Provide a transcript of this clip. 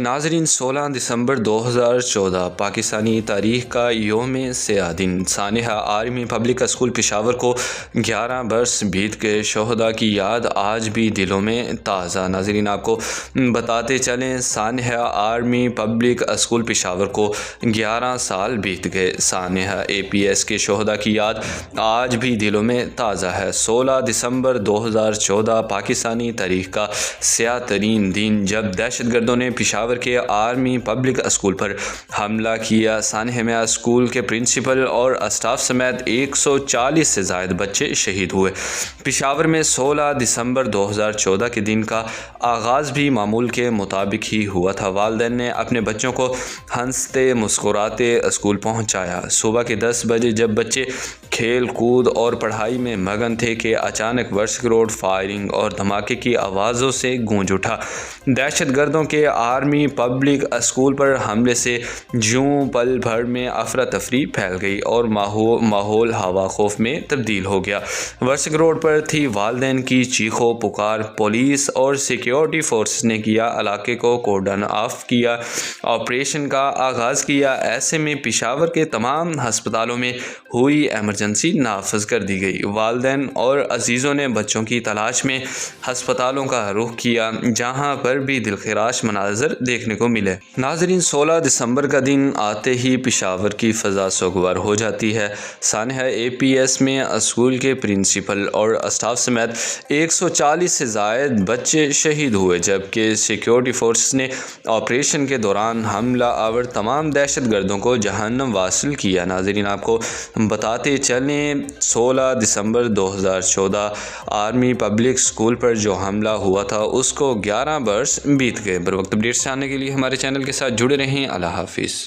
ناظرین، 16 دسمبر 2014 پاکستانی تاریخ کا یوم سیاہ دن۔ سانحہ آرمی پبلک اسکول پشاور کو 11 برس بیت گئے۔ شہداء کی یاد آج بھی دلوں میں تازہ۔ ناظرین، آپ کو بتاتے چلیں، سانحہ آرمی پبلک اسکول پشاور کو 11 سال بیت گئے۔ سانحہ APS کے شہداء کی یاد آج بھی دلوں میں تازہ ہے۔ 16 دسمبر 2014 پاکستانی تاریخ کا سیاہ ترین دن، جب دہشت گردوں نے پشاور کے آرمی پبلک اسکول پر حملہ کیا۔ سانحہ میں اسکول کے پرنسپل اور اسٹاف سمیت 140 سے زائد بچے شہید ہوئے۔ پشاور میں 16 دسمبر 2014 کے دن کا آغاز بھی معمول کے مطابق ہی ہوا تھا۔ والدین نے اپنے بچوں کو ہنستے مسکراتے اسکول پہنچایا۔ صبح کے 10 بجے جب بچے کھیل کود اور پڑھائی میں مگن تھے کہ اچانک ورسک روڈ فائرنگ اور دھماکے کی آوازوں سے گونج اٹھا۔ دہشت گردوں کے آرمی پبلک اسکول پر حملے سے جوں پل بھر میں افراتفری پھیل گئی اور ماحول ہوا خوف میں تبدیل ہو گیا۔ ورسک روڈ پر تھی والدین کی چیخو پکار۔ پولیس اور سیکیورٹی فورسز نے کیا علاقے کو کورڈن آف کیا، آپریشن کا آغاز کیا۔ ایسے میں پشاور کے تمام ہسپتالوں میں ہوئی ایمرجنسی نافذ کر دی گئی۔ والدین اور عزیزوں نے بچوں کی تلاش میں ہسپتالوں کا رخ کیا، جہاں پر بھی دلخراش مناظر دیکھنے کو ملے۔ ناظرین، 16 دسمبر کا دن آتے ہی پشاور کی فضا سوگوار ہو جاتی ہے۔ سانحہ APS میں اسکول کے پرنسپل اور اسٹاف سمیت 140 سے زائد بچے شہید ہوئے، جبکہ سیکیورٹی فورسز نے آپریشن کے دوران حملہ آور تمام دہشت گردوں کو جہنم واصل کیا۔ ناظرین، آپ کو بتاتے چلیں، 16 دسمبر 2014 آرمی پبلک اسکول پر جو حملہ ہوا تھا اس کو 11 برس بیت گئے۔ بروقت اپڈیٹس جاننے کے لیے ہمارے چینل کے ساتھ جڑے رہیں۔ اللہ حافظ۔